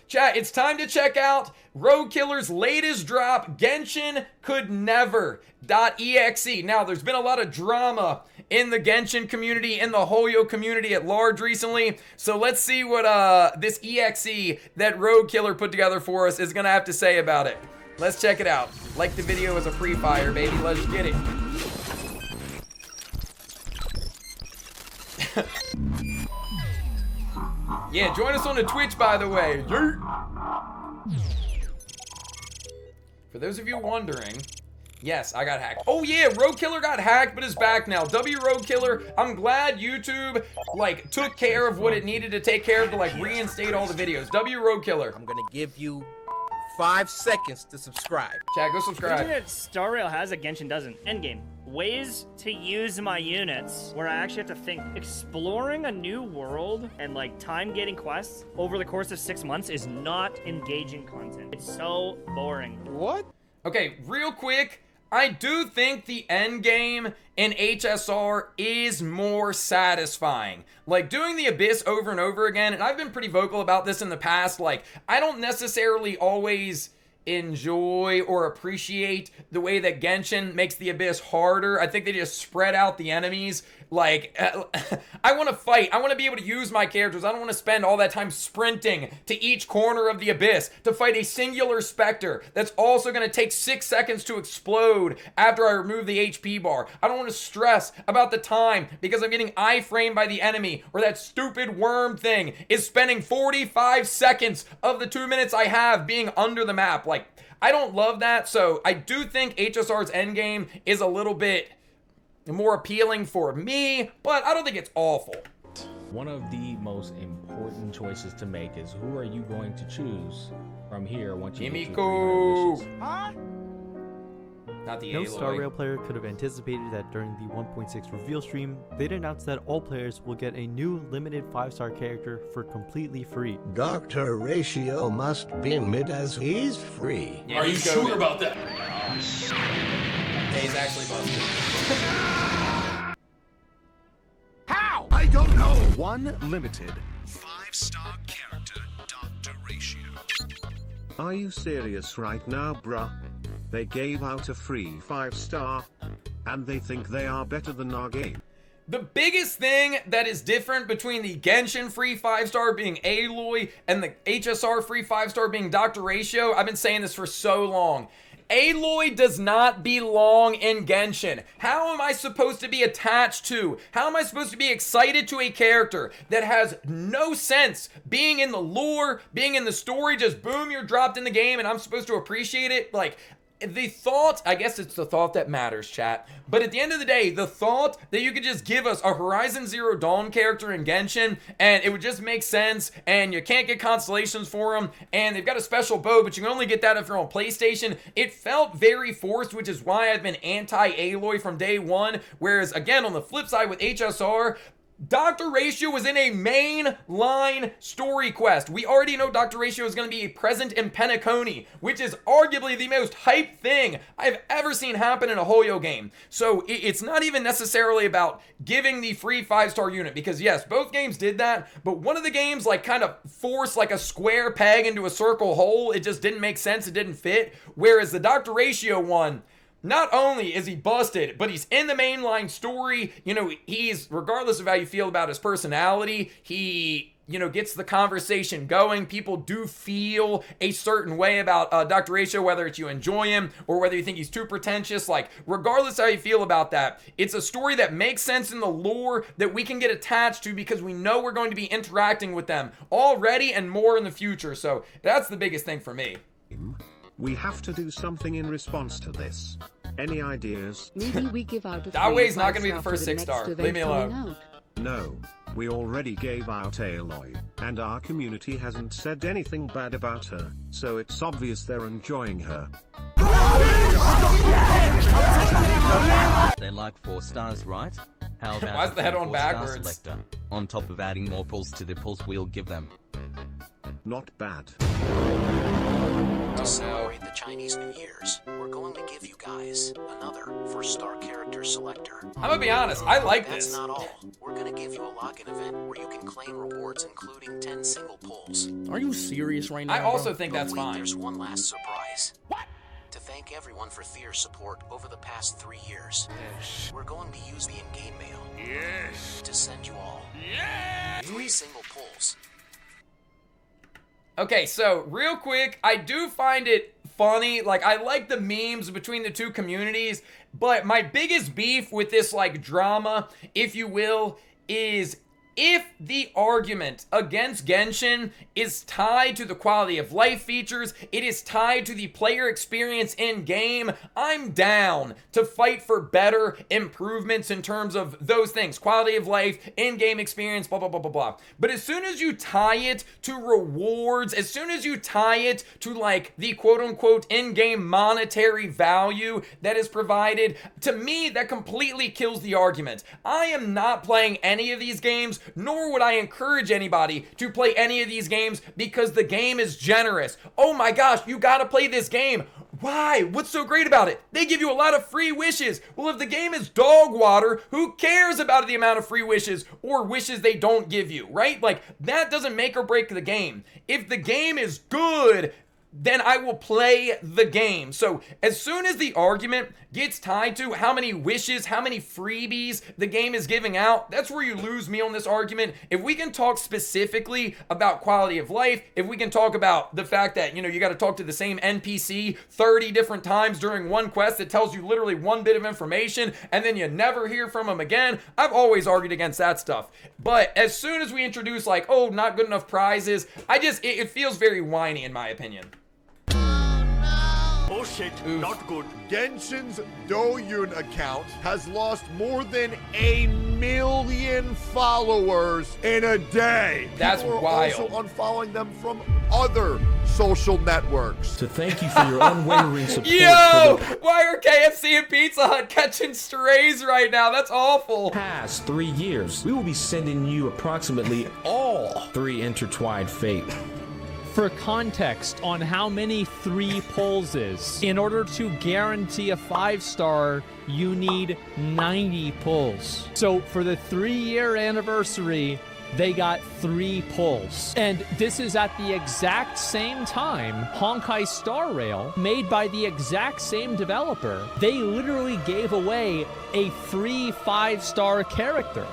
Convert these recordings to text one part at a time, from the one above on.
Chat, it's time to check out ROGUEKILLER's latest drop, Genshin Could Never.exe. Now, there's been a lot of drama in the Genshin community, in the HoYo community at large recently. So let's see what this EXE that ROGUEKILLER put together for us is gonna have to say about it. Let's check it out. Like the video as a free fire, baby. Let's get it. Yeah, join us on the Twitch, by the way. For those of you wondering, yes, I got hacked. Oh yeah, ROGUEKILLER got hacked, but is back now. ROGUEKILLER, I'm glad YouTube, like, took care of what it needed to take care of to, like, reinstate all the videos. ROGUEKILLER. I'm gonna give you 5 seconds to subscribe. Chat, go subscribe. That Star Rail has a Genshin doesn't. Endgame. Ways to use my units where I actually have to think. Exploring a new world and like time gating quests over the course of 6 months is not engaging content. It's so boring. What? Okay, real quick, I do think the end game in HSR is more satisfying. Like, doing the Abyss over and over again, and I've been pretty vocal about this in the past, like, I don't necessarily always enjoy or appreciate the way that Genshin makes the Abyss harder. I think they just spread out the enemies. Like, I want to fight. I want to be able to use my characters. I don't want to spend all that time sprinting to each corner of the Abyss to fight a singular Spectre that's also going to take 6 seconds to explode after I remove the HP bar. I don't want to stress about the time because I'm getting iframed by the enemy, or that stupid worm thing is spending 45 seconds of the 2 minutes I have being under the map. Like, I don't love that, so I do think HSR's endgame is a little bit more appealing for me, but I don't think it's awful. One of the most important choices to make is who are you going to choose from here once you get your 300 wishes. Huh? Not the No Aloy. Star Rail player could have anticipated that during the 1.6 reveal stream, they'd announced that all players will get a new limited 5-star character for completely free. Dr. Ratio must be mid as he's free. Yeah, Are you sure about that? Yeah, he's actually busted. How? I don't know. One limited 5-star character, Dr. Ratio. Are you serious right now, bruh? They gave out a free 5-star, and they think they are better than our game. The biggest thing that is different between the Genshin free 5-star being Aloy and the HSR free 5-star being Dr. Ratio, I've been saying this for so long. Aloy does not belong in Genshin. How am I supposed to be attached to? How am I supposed to be excited to a character that has no sense being in the lore, being in the story, just boom, you're dropped in the game and I'm supposed to appreciate it? Like, the thought, I guess it's the thought that matters, chat. But at the end of the day, the thought that you could just give us a Horizon Zero Dawn character in Genshin, and it would just make sense, and you can't get constellations for them, and they've got a special bow, but you can only get that if you're on PlayStation. It felt very forced, which is why I've been anti-Aloy from day one. Whereas, again, on the flip side with HSR, Dr. Ratio was in a main line story quest. We already know Dr. Ratio is going to be present in Penacony, which is arguably the most hyped thing I've ever seen happen in a HoYo game. So it's not even necessarily about giving the free 5-star unit, because yes, both games did that, but one of the games like kind of forced like a square peg into a circle hole. It just didn't make sense. It didn't fit. Whereas the Dr. Ratio one, not only is he busted, but he's in the mainline story. You know, he's, regardless of how you feel about his personality, he, you know, gets the conversation going. People do feel a certain way about Dr. Ratio, whether it's you enjoy him or whether you think he's too pretentious. Like, regardless how you feel about that, it's a story that makes sense in the lore that we can get attached to because we know we're going to be interacting with them already and more in the future. So that's the biggest thing for me. We have to do something in response to this. Any ideas? Maybe we give out a That way's not going to be the first 6-star. Leave me alone. No, we already gave out Aloy, and our community hasn't said anything bad about her, so it's obvious they're enjoying her. They like 4 stars, right? How about Why's the head on 4-star backwards? selector? On top of adding more pulls to the pulls we'll give them. Not bad. Oh, no. celebrate the Chinese New Year's, we're going to give you guys another first-star character selector. I'm gonna be honest, I like That's this. not all. We're going to give you a login event where you can claim rewards, including 10 single pulls. Are you serious right now? I also bro? think But that's wait, fine. There's one last surprise. What? To thank everyone for Thier's support over the past 3 years. Yes. We're going to use the in-game mail Yes. to send you all Yes. 3 single pulls. Okay, so real quick, I do find it funny. Like, I like the memes between the two communities, but my biggest beef with this, like, drama, if you will, is if the argument against Genshin is tied to the quality of life features, it is tied to the player experience in game, I'm down to fight for better improvements in terms of those things, quality of life, in-game experience, blah, blah, blah, blah, blah. But as soon as you tie it to rewards, as soon as you tie it to like the quote-unquote in-game monetary value that is provided, to me, that completely kills the argument. I am not playing any of these games, nor would I encourage anybody to play any of these games because the game is generous. Oh my gosh, you gotta play this game. Why? What's so great about it? They give you a lot of free wishes. Well, if the game is dog water, who cares about the amount of free wishes or wishes they don't give you, right? Like, that doesn't make or break the game. If the game is good, then I will play the game. So as soon as the argument gets tied to how many wishes, how many freebies the game is giving out, that's where you lose me on this argument. If we can talk specifically about quality of life, if we can talk about the fact that, you know, you got to talk to the same NPC 30 different times during one quest that tells you literally one bit of information and then you never hear from them again, I've always argued against that stuff. But as soon as we introduce like, oh, not good enough prizes, it feels very whiny in my opinion. Oh shit, not good. Genshin's Douyin account has lost more than 1 million followers in a day. That's People are wild. also unfollowing them from other social networks. To thank you for your unwavering support. Yo! For the Why are KFC and Pizza Hut catching strays right now? That's awful. past 3 years, we will be sending you approximately all 3 intertwined fate. For context on how many 3 pulls is, in order to guarantee a 5-star, you need 90 pulls. So for the 3-year anniversary, they got 3 pulls. And this is at the exact same time Honkai Star Rail, made by the exact same developer, they literally gave away a free 5-star character.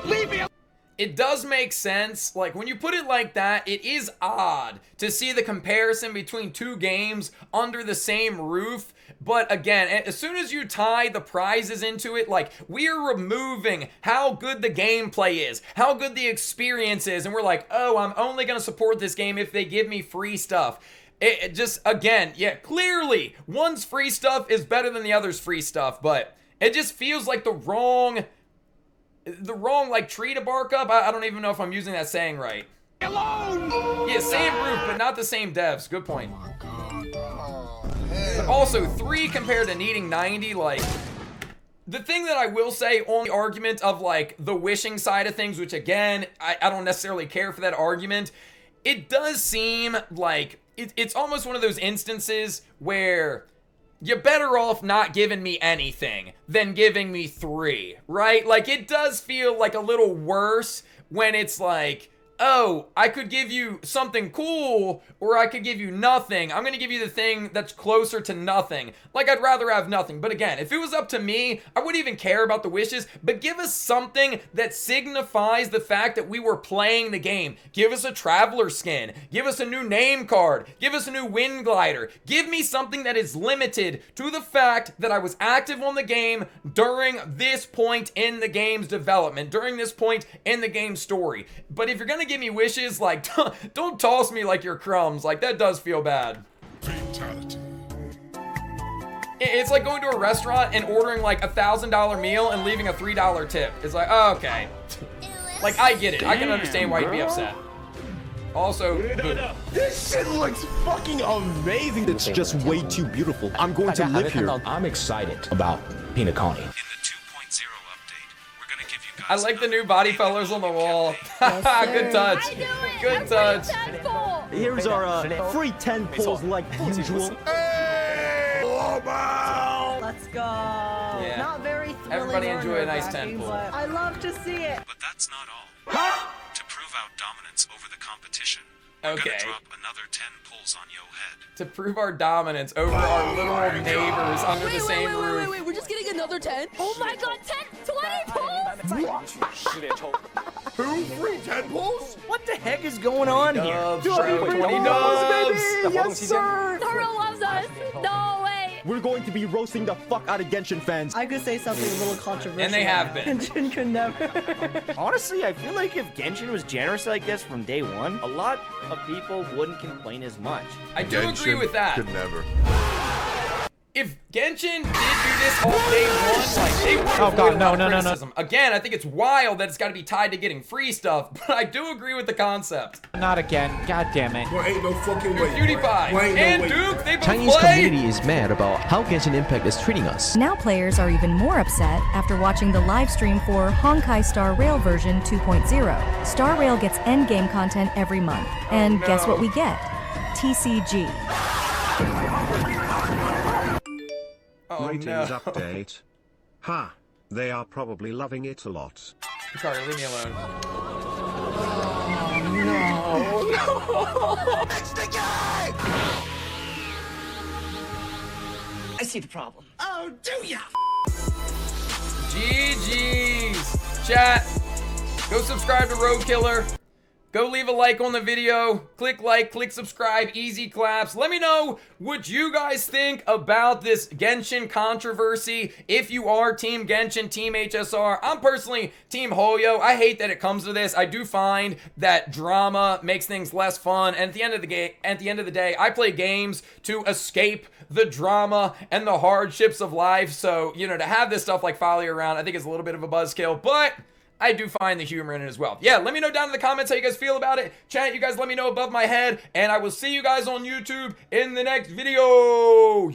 Leave me alone. It does make sense. Like, when you put it like that, it is odd to see the comparison between 2 games under the same roof. But again, as soon as you tie the prizes into it, like, we're removing how good the gameplay is, how good the experience is, and we're like, oh, I'm only going to support this game if they give me free stuff. It just, again, yeah, clearly, one's free stuff is better than the other's free stuff, but it just feels like the wrong like tree to bark up. I don't even know if I'm using that saying right. Alone. Yeah, same roof, but not the same devs. Good point. But also 3 compared to needing 90, like, the thing that I will say on the argument of like the wishing side of things, which again, I don't necessarily care for that argument, it does seem like it's almost one of those instances where you're better off not giving me anything than giving me 3, right? Like, it does feel like a little worse when it's like, oh, I could give you something cool, or I could give you nothing. I'm gonna give you the thing that's closer to nothing. Like, I'd rather have nothing. But again, if it was up to me, I wouldn't even care about the wishes, but give us something that signifies the fact that we were playing the game. Give us a traveler skin. Give us a new name card. Give us a new wind glider. Give me something that is limited to the fact that I was active on the game during this point in the game's development, during this point in the game's story. But if you're gonna give me wishes, like, don't toss me like you're crumbs. Like, that does feel bad. Fatality. It's like going to a restaurant and ordering like $1,000 meal and leaving a $3 tip. It's like, oh, okay. Like, I get it. I can understand why you'd be upset. Also, This shit looks fucking amazing. It's just way too beautiful. I'm going to live here. I'm excited about Pinakani. In the 2.0 update, we're gonna give you guys. I like the new body colors on the wall. Good touch. Good touch. Here's our free 10 pulls like usual. Hey! Let's go. Yeah. Not very thrilling. Everybody or enjoy a nice nerve-wracking, 10 pull. but I love to see it. But that's not all. To prove our dominance over the competition, we're Okay. gonna drop another 10 pulls on yo head. To prove our dominance over our literal neighbors under the same roof. Wait, we're just getting another 10? Oh my god, 10, 20 pulls? Who? Free 10 pulls? What the heck is going on here? Dubs, bro, 20 dubs. Yes, sir. Taro loves us. No way. We're going to be roasting the fuck out of Genshin fans. I could say something a little controversial. And they have been. Genshin could never. Honestly, I feel like if Genshin was generous like this from day one, a lot of people wouldn't complain as much. I do agree with that. Could never. If Genshin did do this all day one, like, they would Oh, God, no. criticism. Again, I think it's wild that it's got to be tied to getting free stuff, but I do agree with the concept. Not again. God damn it. Boy, ain't no fucking way. PewDiePie Boy, ain't no and way. Duke, they both Chinese play. community is mad about how Genshin Impact is treating us. Now players are even more upset after watching the live stream for Honkai Star Rail version 2.0. Star Rail gets endgame content every month, and guess what we get? TCG. Oh, Ratings no. update. Ha! They are probably loving it a lot. Hikari, leave me alone. No. It's the guy! I see the problem. Oh, do ya? GG's. Chat, go subscribe to ROGUEKILLER. Go leave a like on the video. Click like, click subscribe, easy claps. Let me know what you guys think about this Genshin controversy. If you are Team Genshin, Team HSR, I'm personally Team HoYo. I hate that it comes to this. I do find that drama makes things less fun. And at the end of the day, I play games to escape the drama and the hardships of life. So, you know, to have this stuff like follow you around, I think is a little bit of a buzzkill, but I do find the humor in it as well. Yeah, let me know down in the comments how you guys feel about it. Chat, you guys let me know above my head, and I will see you guys on YouTube in the next video.